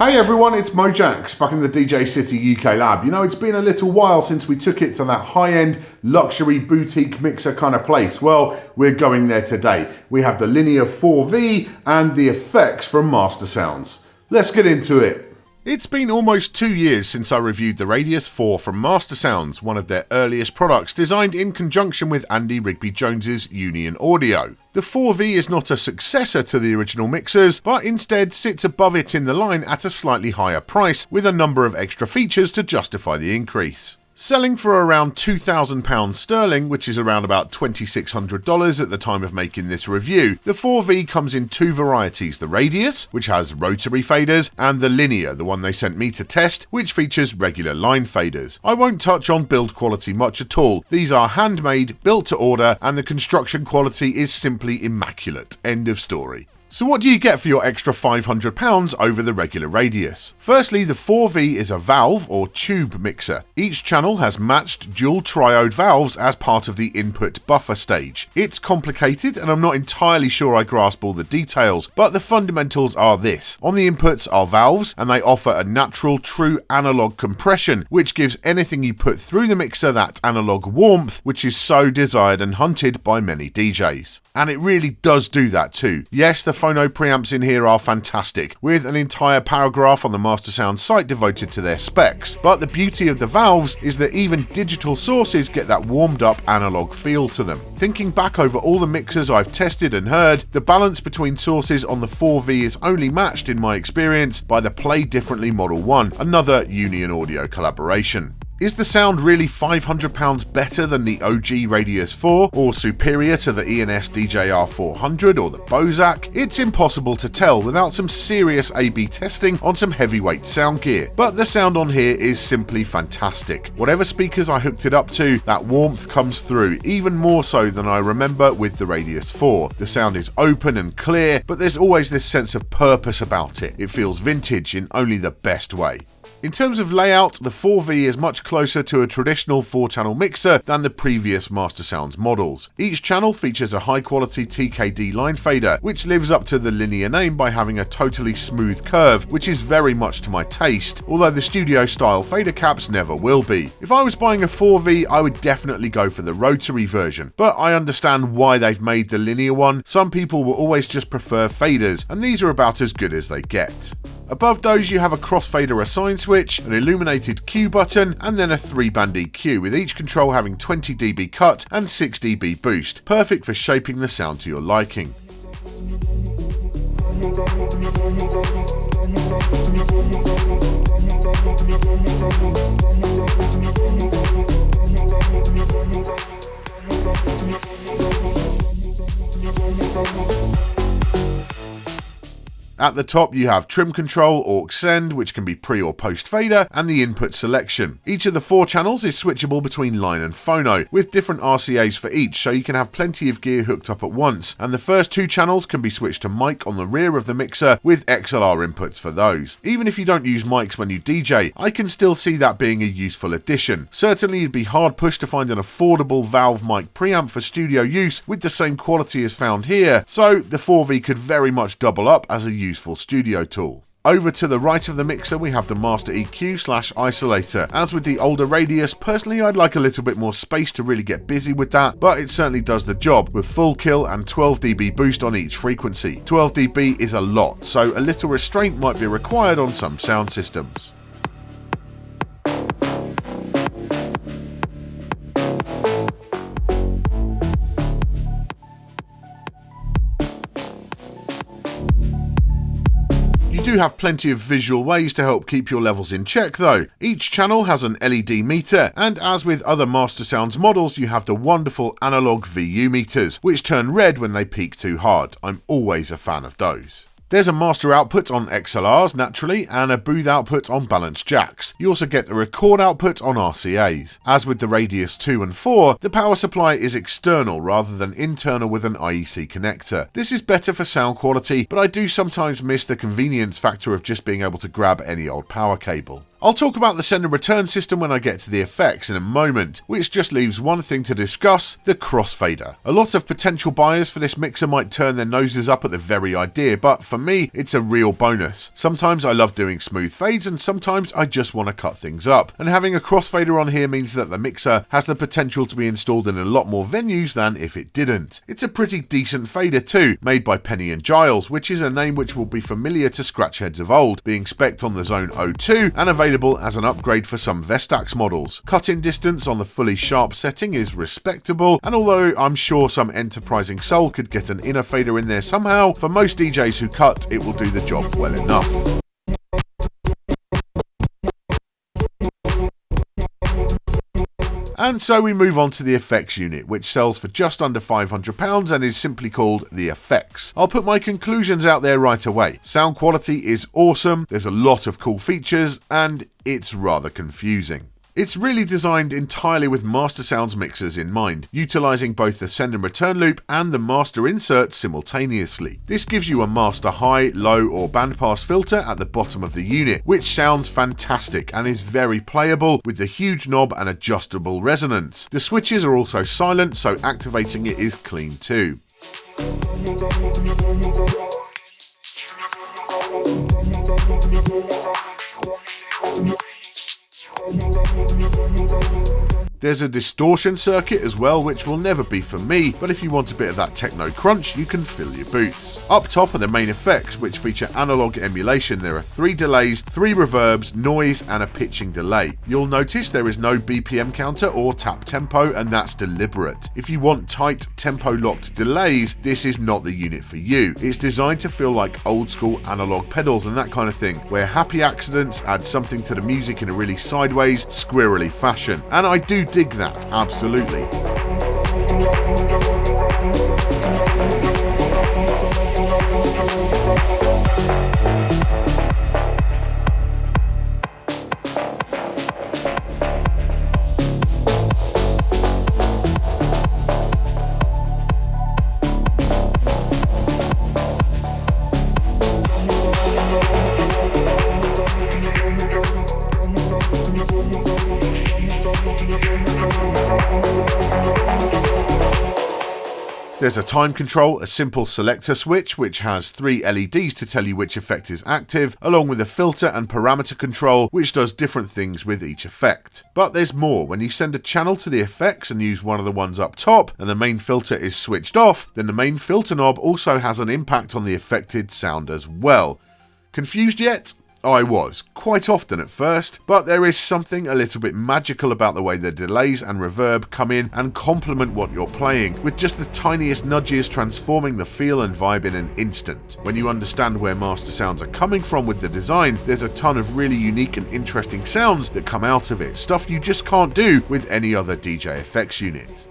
Hey everyone, it's Mojaxx back in the DJcity UK lab. You know, it's been a little while since we took it to that high-end luxury boutique mixer kind of place. Well, we're going there today. We have the Linear 4V and the effects from MasterSounds. Let's get into it. It's been almost 2 years since I reviewed the Radius 4 from MasterSounds, one of their earliest products designed in conjunction with Andy Rigby-Jones's Union Audio. The 4V is not a successor to the original mixers, but instead sits above it in the line at a slightly higher price, with a number of extra features to justify the increase. Selling for around £2,000 sterling, which is around about $2,600 at the time of making this review, the 4V comes in two varieties, the Radius, which has rotary faders, and the Linear, the one they sent me to test, which features regular line faders. I won't touch on build quality much at all. These are handmade, built to order, and the construction quality is simply immaculate. End of story. So what do you get for your extra £500 over the regular Radius? Firstly, the 4V is a valve or tube mixer. Each channel has matched dual triode valves as part of the input buffer stage. It's complicated and I'm not entirely sure I grasp all the details, but the fundamentals are this. On the inputs are valves and they offer a natural true analog compression, which gives anything you put through the mixer that analog warmth, which is so desired and hunted by many DJs. And it really does do that too. Yes, the phono preamps in here are fantastic, with an entire paragraph on the MasterSounds site devoted to their specs, but the beauty of the valves is that even digital sources get that warmed up analog feel to them. Thinking back over all the mixers I've tested and heard, the balance between sources on the 4V is only matched in my experience by the Play Differently Model 1, another Union Audio collaboration. Is the sound really £500 better than the OG Radius 4, or superior to the ENS DJR 400 or the Mojaxx? It's impossible to tell without some serious A/B testing on some heavyweight sound gear, but the sound on here is simply fantastic. Whatever speakers I hooked it up to, that warmth comes through, even more so than I remember with the Radius 4. The sound is open and clear, but there's always this sense of purpose about it. It feels vintage in only the best way. In terms of layout, the 4V is much closer to a traditional 4-channel mixer than the previous MasterSounds models. Each channel features a high-quality TKD line fader, which lives up to the Linear name by having a totally smooth curve, which is very much to my taste, although the studio-style fader caps never will be. If I was buying a 4V, I would definitely go for the rotary version, but I understand why they've made the Linear one. Some people will always just prefer faders, and these are about as good as they get. Above those you have a Crossfader assign switch, an illuminated Q button, and then a 3-band EQ, with each control having 20 dB cut and 6 dB boost, perfect for shaping the sound to your liking. At the top you have trim control, aux send, which can be pre or post fader, and the input selection. Each of the 4 channels is switchable between line and phono, with different RCAs for each, so you can have plenty of gear hooked up at once, and the first 2 channels can be switched to mic on the rear of the mixer with XLR inputs for those. Even if you don't use mics when you DJ, I can still see that being a useful addition. Certainly you'd be hard pushed to find an affordable valve mic preamp for studio use with the same quality as found here, so the 4V could very much double up as a useful studio tool. Over to the right of the mixer we have the Master EQ/Isolator. As with the older Radius, personally I'd like a little bit more space to really get busy with that, but it certainly does the job, with full kill and 12 dB boost on each frequency. 12 dB is a lot, so a little restraint might be required on some sound systems. You do have plenty of visual ways to help keep your levels in check though. Each channel has an LED meter, and as with other MasterSounds models you have the wonderful analog VU meters, which turn red when they peak too hard. I'm always a fan of those. There's a master output on XLRs naturally, and a booth output on balanced jacks. You also get the record output on RCAs. As with the Radius 2 and 4, the power supply is external rather than internal with an IEC connector. This is better for sound quality, but I do sometimes miss the convenience factor of just being able to grab any old power cable. I'll talk about the send and return system when I get to the effects in a moment, which just leaves one thing to discuss: the crossfader. A lot of potential buyers for this mixer might turn their noses up at the very idea, but for me, it's a real bonus. Sometimes I love doing smooth fades, and sometimes I just want to cut things up, and having a crossfader on here means that the mixer has the potential to be installed in a lot more venues than if it didn't. It's a pretty decent fader too, made by Penny & Giles, which is a name which will be familiar to scratch heads of old, being spec'd on the Zone 02 and available as an upgrade for some Vestax models. Cut-in distance on the fully sharp setting is respectable, and although I'm sure some enterprising soul could get an inner fader in there somehow, for most DJs who cut, it will do the job well enough. And so we move on to the effects unit, which sells for just under £500 and is simply called the Effects. I'll put my conclusions out there right away. Sound quality is awesome, there's a lot of cool features, and it's rather confusing. It's really designed entirely with MasterSounds mixers in mind, utilising both the send and return loop and the master insert simultaneously. This gives you a master high, low or bandpass filter at the bottom of the unit, which sounds fantastic and is very playable with the huge knob and adjustable resonance. The switches are also silent, so activating it is clean too. There's a distortion circuit as well, which will never be for me, but if you want a bit of that techno crunch, you can fill your boots. Up top are the main effects, which feature analog emulation. There are 3 delays, 3 reverbs, noise, and a pitching delay. You'll notice there is no BPM counter or tap tempo, and that's deliberate. If you want tight, tempo-locked delays, this is not the unit for you. It's designed to feel like old-school analog pedals and that kind of thing, where happy accidents add something to the music in a really sideways, squirrely fashion. And I do dig that, absolutely. There's a time control, a simple selector switch which has 3 LEDs to tell you which effect is active, along with a filter and parameter control which does different things with each effect. But there's more. When you send a channel to the effects and use one of the ones up top and the main filter is switched off, then the main filter knob also has an impact on the affected sound as well. Confused yet? I was, quite often at first, but there is something a little bit magical about the way the delays and reverb come in and complement what you're playing, with just the tiniest nudges transforming the feel and vibe in an instant. When you understand where MasterSounds are coming from with the design, there's a ton of really unique and interesting sounds that come out of it, stuff you just can't do with any other DJ effects unit.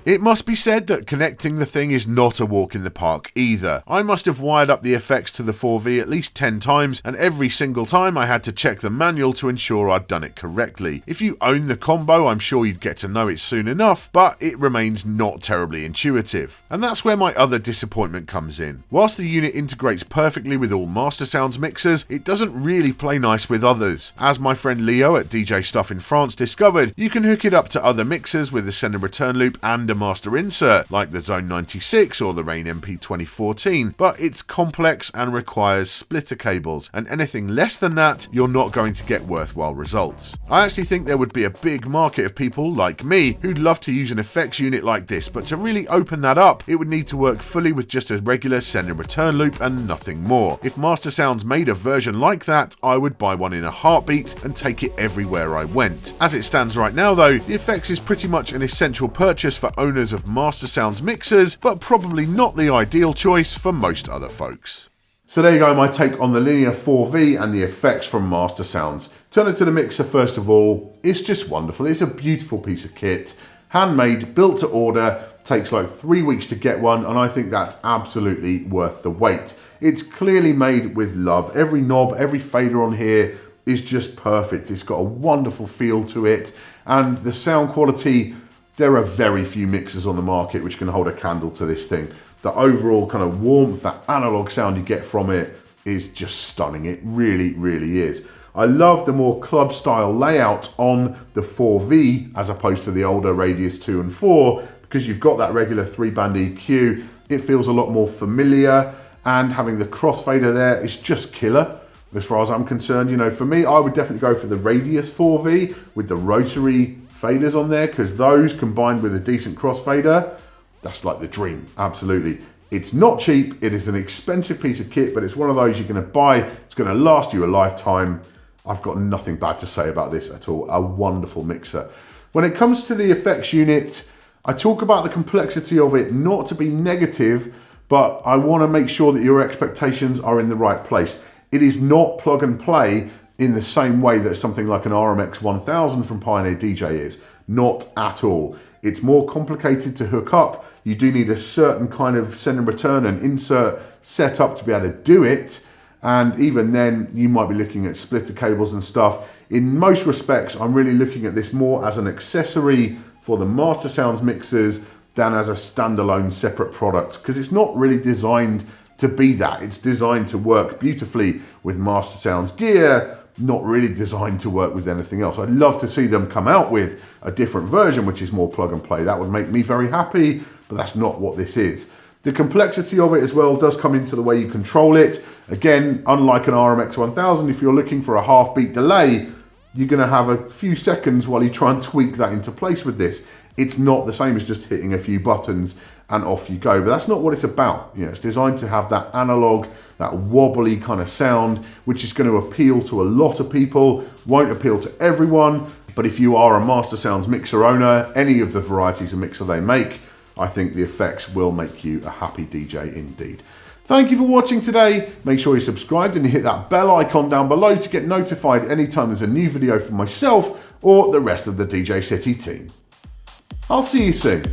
It must be said that connecting the thing is not a walk in the park either. I must have wired up the effects to the 4V at least 10 times, and every single time I had to check the manual to ensure I'd done it correctly. If you own the combo, I'm sure you'd get to know it soon enough, but it remains not terribly intuitive. And that's where my other disappointment comes in. Whilst the unit integrates perfectly with all MasterSounds mixers, it doesn't really play nice with others. As my friend Leo at DJ Stuff in France discovered, you can hook it up to other mixers with a send and return loop and a master insert, like the Zone 96 or the Rain MP 2014, but it's complex and requires splitter cables, and anything less than that, you're not going to get worthwhile results. I actually think there would be a big market of people like me who'd love to use an effects unit like this, but to really open that up, it would need to work fully with just a regular send and return loop and nothing more. If MasterSounds made a version like that, I would buy one in a heartbeat and take it everywhere I went. As it stands right now though, the effects is pretty much an essential purchase for owners of MasterSounds mixers, but probably not the ideal choice for most other folks. So there you go, my take on the Linear 4V and the effects from MasterSounds. Turning to the mixer first of all, it's just wonderful. It's a beautiful piece of kit, handmade, built to order, takes like 3 weeks to get one, and I think that's absolutely worth the wait. It's clearly made with love. Every knob, every fader on here is just perfect. It's got a wonderful feel to it, and the sound quality, there are very few mixers on the market which can hold a candle to this thing. The overall kind of warmth, that analog sound you get from it is just stunning. It really, really is. I love the more club style layout on the 4V as opposed to the older Radius 2 and 4, because you've got that regular 3-band EQ. It feels a lot more familiar, and having the crossfader there is just killer as far as I'm concerned. You know, for me, I would definitely go for the Radius 4V with the rotary faders on there, because those combined with a decent crossfader, that's like the dream, absolutely. It's not cheap, it is an expensive piece of kit, but it's one of those you're gonna buy, it's gonna last you a lifetime. I've got nothing bad to say about this at all. A wonderful mixer. When it comes to the effects unit, I talk about the complexity of it, not to be negative, but I wanna make sure that your expectations are in the right place. It is not plug and play in the same way that something like an RMX 1000 from Pioneer DJ is. Not at all. It's more complicated to hook up. You do need a certain kind of send and return and insert setup to be able to do it. And even then, you might be looking at splitter cables and stuff. In most respects, I'm really looking at this more as an accessory for the MasterSounds mixers than as a standalone separate product, because it's not really designed to be that. It's designed to work beautifully with MasterSounds gear, not really designed to work with anything else. I'd love to see them come out with a different version, which is more plug and play. That would make me very happy, but that's not what this is. The complexity of it as well does come into the way you control it. Again, unlike an RMX 1000, if you're looking for a half-beat delay, you're gonna have a few seconds while you try and tweak that into place with this. It's not the same as just hitting a few buttons and off you go, but that's not what it's about. You know, it's designed to have that analog, that wobbly kind of sound, which is going to appeal to a lot of people, won't appeal to everyone, but if you are a MasterSounds mixer owner, any of the varieties of mixer they make, I think the effects will make you a happy DJ indeed. Thank you for watching today. Make sure you're subscribed and you hit that bell icon down below to get notified anytime there's a new video from myself or the rest of the DJcity team. I'll see you soon.